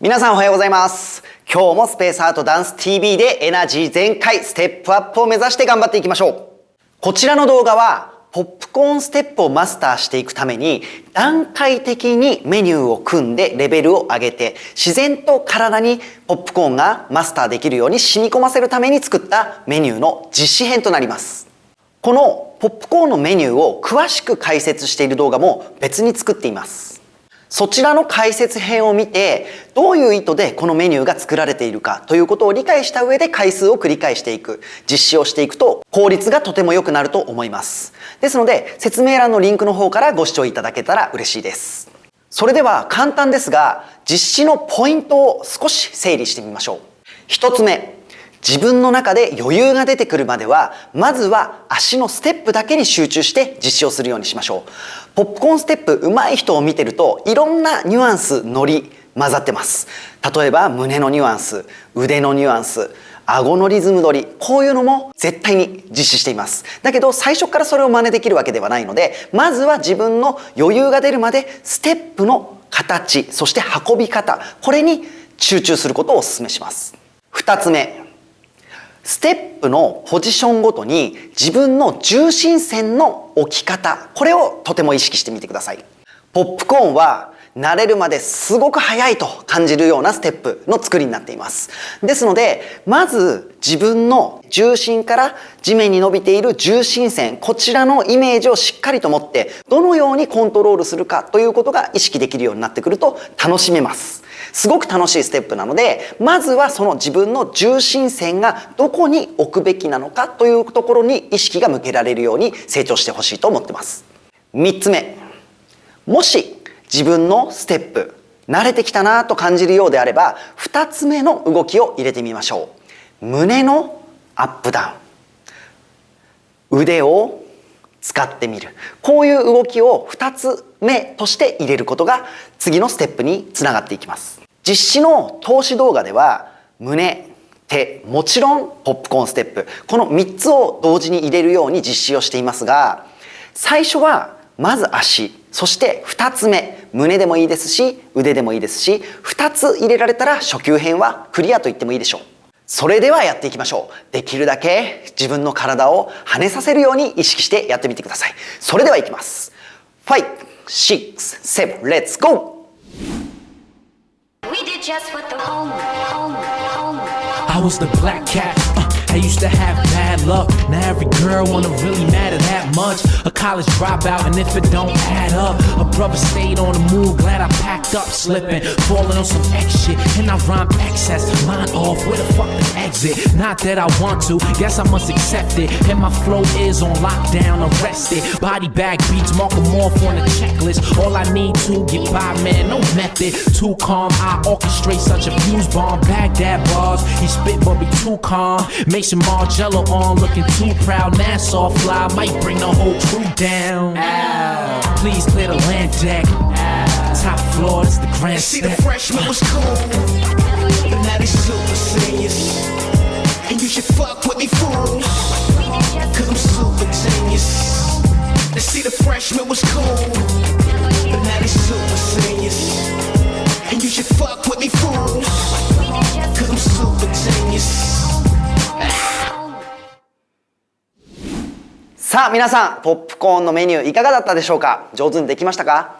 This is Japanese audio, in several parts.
皆さんおはようございます。今日もスペースアートダンス TV でエナジー全開ステップアップを目指して頑張っていきましょう。こちらの動画はポップコーンステップをマスターしていくために段階的にメニューを組んでレベルを上げて自然と体にポップコーンがマスターできるように染み込ませるために作ったメニューの実施編となります。このポップコーンのメニューを詳しく解説している動画も別に作っています。そちらの解説編を見てどういう意図でこのメニューが作られているかということを理解した上で回数を繰り返していく、実施をしていくと効率がとても良くなると思います。ですので説明欄のリンクの方からご視聴いただけたら嬉しいです。それでは簡単ですが実施のポイントを少し整理してみましょう。一つ目、自分の中で余裕が出てくるまではまずは足のステップだけに集中して実施をするようにしましょう。ポップコーンステップ上手い人を見てるといろんなニュアンス、ノリ混ざってます。例えば胸のニュアンス、腕のニュアンス、顎のリズム取り、こういうのも絶対に実施しています。だけど最初からそれを真似できるわけではないので、まずは自分の余裕が出るまでステップの形、そして運び方、これに集中することをお勧めします。2つ目、ステップのポジションごとに自分の重心線の置き方、これをとても意識してみてください。ポップコーンは慣れるまですごく速いと感じるようなステップの作りになっています。ですのでまず自分の重心から地面に伸びている重心線、こちらのイメージをしっかりと持ってどのようにコントロールするかということが意識できるようになってくると楽しめます。すごく楽しいステップなので、まずはその自分の重心線がどこに置くべきなのかというところに意識が向けられるように成長してほしいと思ってます。3つ目、もし自分のステップ慣れてきたなと感じるようであれば2つ目の動きを入れてみましょう。胸のアップダウン、腕を使ってみる、こういう動きを2つ目として入れることが次のステップにつながっていきます。実施の投資動画では胸、手、もちろんポップコーンステップ、この3つを同時に入れるように実施をしていますが、最初はまず足、そして2つ目胸でもいいですし腕でもいいですし、2つ入れられたら初級編はクリアと言ってもいいでしょう。それではやっていきましょう。できるだけ自分の体を跳ねさせるように意識してやってみてください。それではいきます。5、6、7、Let's go! I was the black cat. I used to have bad luck. Now every girl wanna really matter that much. A college dropout, and if it don't add up, a brother stayed on the move. Glad I packed up, slipping, falling on some X shit, and I rhyme excess. Line off, where the fuck the exit? Not that I want to, guess I must accept it. And my flow is on lockdown, arrested. Body bag beats, mark 'em off on the checklist. All I need to get by, man, no method. Too calm, I orchestrate such a fuse bomb. Baghdad bars, he spit but be too calm. Mason Margello on, looking too proud. Nassau fly, might bring the whole crew down. Ow. Please clear the land deck. Ow. Top floor, this the grand See, step. the freshman was cool, but now they super seniors. And you should fuck with me, fools, cause I'm super genius. And see, the freshman was cool, but now they super seniors. And you should fuck with me, fools, cause I'm super genius. さあ皆さん、ポップコーンのメニューいかがだったでしょうか。上手にできましたか。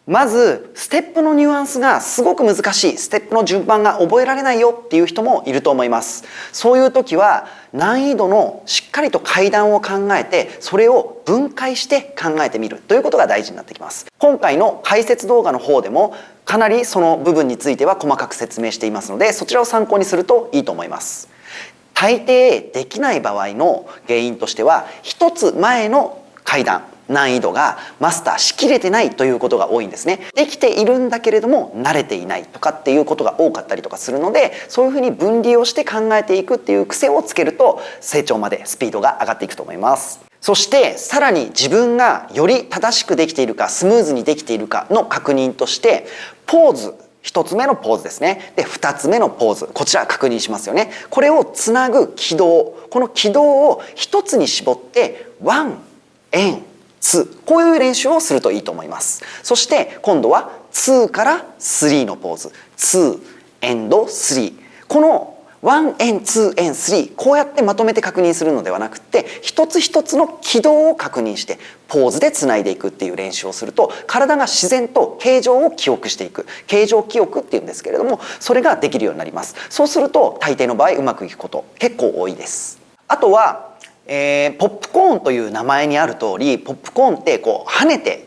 まずステップのニュアンスがすごく難しい、ステップの順番が覚えられないよっていう人もいると思います。そういう時は難易度のしっかりと階段を考えてそれを分解して考えてみるということが大事になってきます。今回の解説動画の方でもかなりその部分については細かく説明していますので、そちらを参考にするといいと思います。大抵できない場合の原因としては一つ前の階段、難易度がマスターしきれてないということが多いんですね。できているんだけれども慣れていないとかっていうことが多かったりとかするので、そういうふうに分離をして考えていくっていう癖をつけると成長までスピードが上がっていくと思います。そしてさらに自分がより正しくできているかスムーズにできているかの確認としてポーズ、1つ目のポーズですね。で2つ目のポーズ、こちら確認しますよね。これをつなぐ軌道、この軌道を1つに絞ってワン、エン、ツー、こういう練習をするといいと思います。そして今度は2から3のポーズ、2、3この1 and 2 and 3こうやってまとめて確認するのではなくて一つ一つの軌道を確認してポーズでつないでいくっていう練習をすると体が自然と形状を記憶していく形状記憶っていうんですけれどもそれができるようになります。そうすると大抵の場合うまくいくこと結構多いです。あとはポップコーンという名前にある通りポップコーンってこう跳ねて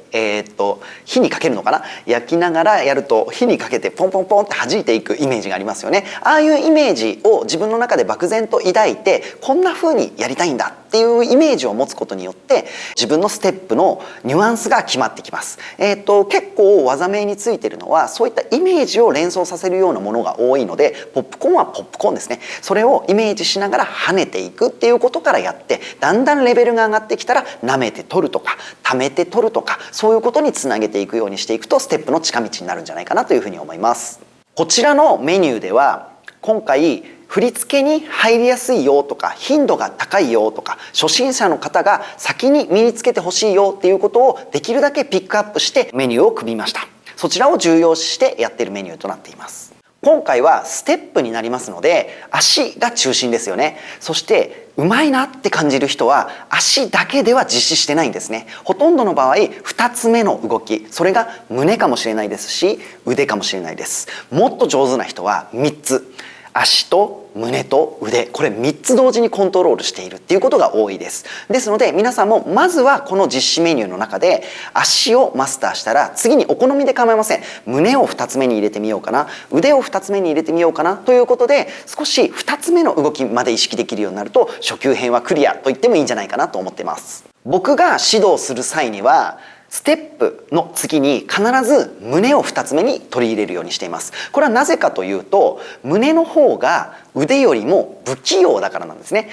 火にかけるのかな焼きながらやると火にかけてポンポンポンって弾いていくイメージがありますよね。ああいうイメージを自分の中で漠然と抱いてこんな風にやりたいんだっていうイメージを持つことによって自分のステップのニュアンスが決まってきます。結構技名についてるのはそういったイメージを連想させるようなものが多いのでポップコーンはポップコーンですね。それをイメージしながら跳ねていくっていうことからやってだんだんレベルが上がってきたら舐めて取るとか溜めて取るとかそういうことにつなげていくようにしていくとステップの近道になるんじゃないかなというふうに思います。こちらのメニューでは今回振り付けに入りやすいよとか頻度が高いよとか初心者の方が先に身につけてほしいよっていうことをできるだけピックアップしてメニューを組みました。そちらを重要視してやっているメニューとなっています。今回はステップになりますので足が中心ですよね。そしてうまいなって感じる人は足だけでは実施してないんですね。ほとんどの場合2つ目の動きそれが胸かもしれないですし腕かもしれないです。もっと上手な人は3つ足と胸と腕これ3つ同時にコントロールしているっていうことが多いです。ですので皆さんもまずはこの実施メニューの中で足をマスターしたら次にお好みで構いません。胸を2つ目に入れてみようかな腕を2つ目に入れてみようかなということで少し2つ目の動きまで意識できるようになると初級編はクリアと言ってもいいんじゃないかなと思ってます。僕が指導する際にはステップの次に必ず胸を2つ目に取り入れるようにしています。これはなぜかというと胸の方が腕よりも不器用だからなんですね。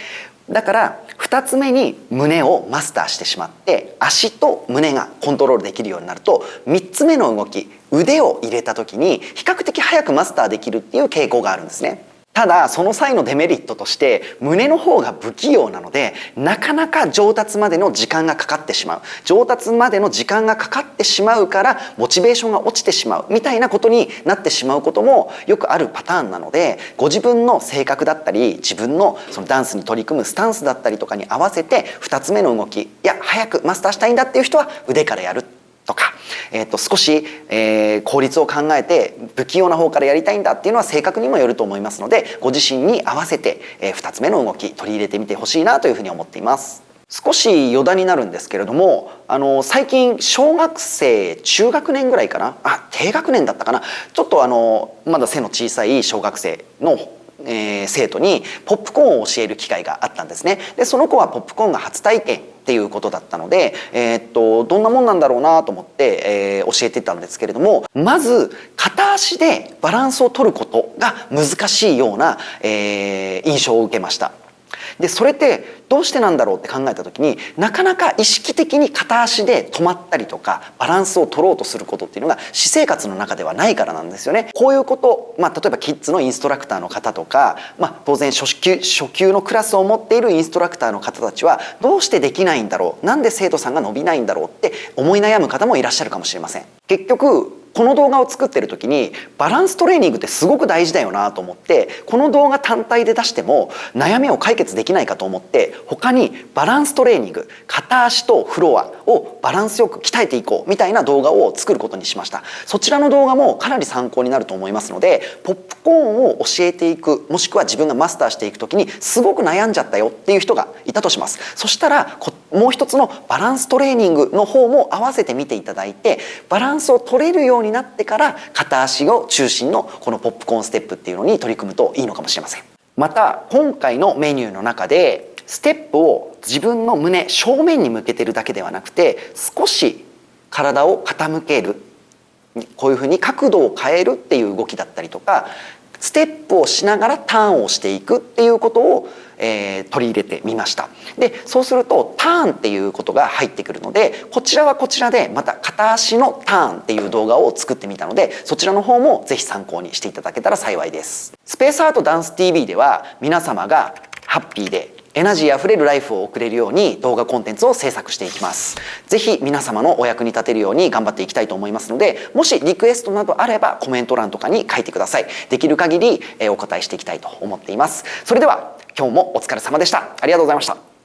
だから2つ目に胸をマスターしてしまって足と胸がコントロールできるようになると3つ目の動き腕を入れた時に比較的早くマスターできるっていう傾向があるんですね。ただその際のデメリットとして胸の方が不器用なのでなかなか上達までの時間がかかってしまう上達までの時間がかかってしまうからモチベーションが落ちてしまうみたいなことになってしまうこともよくあるパターンなのでご自分の性格だったり自分のそのダンスに取り組むスタンスだったりとかに合わせて2つ目の動きいや早くマスターしたいんだっていう人は腕からやるとか、少し、効率を考えて不器用な方からやりたいんだっていうのは性格にもよると思いますのでご自身に合わせて、2つ目の動き取り入れてみてほしいなというふうに思っています。少し余談になるんですけれども最近小学生中学年ぐらいかな低学年だったかなちょっとまだ背の小さい小学生の生徒にポップコーンを教える機会があったんですね。でその子はポップコーンが初体験っていうことだったので、どんなもんなんだろうなと思って、教えてたんですけれどもまず片足でバランスを取ることが難しいような、印象を受けました。でそれってどうしてなんだろうって考えた時になかなか意識的に片足で止まったりとかバランスを取ろうとすることっていうのが私生活の中ではないからなんですよね。こういうこと、例えばキッズのインストラクターの方とか、当然初級のクラスを持っているインストラクターの方たちはどうしてできないんだろうなんで生徒さんが伸びないんだろうって思い悩む方もいらっしゃるかもしれません。結局この動画を作ってる時にバランストレーニングってすごく大事だよなと思ってこの動画単体で出しても悩みを解決できないかと思って他にバランストレーニング片足とフロアをバランスよく鍛えていこうみたいな動画を作ることにしました。そちらの動画もかなり参考になると思いますのでポップコーンを教えていくもしくは自分がマスターしていく時にすごく悩んじゃったよっていう人がいたとします。そしたらもう一つのバランストレーニングの方も合わせて見ていただいてバランスを取れるようになってから片足を中心のこのポップコーンステップっていうのに取り組むといいのかもしれません。また今回のメニューの中でステップを自分の胸正面に向けてるだけではなくて少し体を傾けるこういうふうに角度を変えるっていう動きだったりとかステップをしながらターンをしていくっていうことを、取り入れてみました。でそうするとターンっていうことが入ってくるのでこちらはこちらでまた片足のターンっていう動画を作ってみたのでそちらの方もぜひ参考にしていただけたら幸いです。スペースアートダンス TV では皆様がハッピーでエナジーあふれるライフを送れるように動画コンテンツを制作していきます。ぜひ皆様のお役に立てるように頑張っていきたいと思いますので、もしリクエストなどあればコメント欄とかに書いてください。できる限りお答えしていきたいと思っています。それでは今日もお疲れ様でした。ありがとうございました。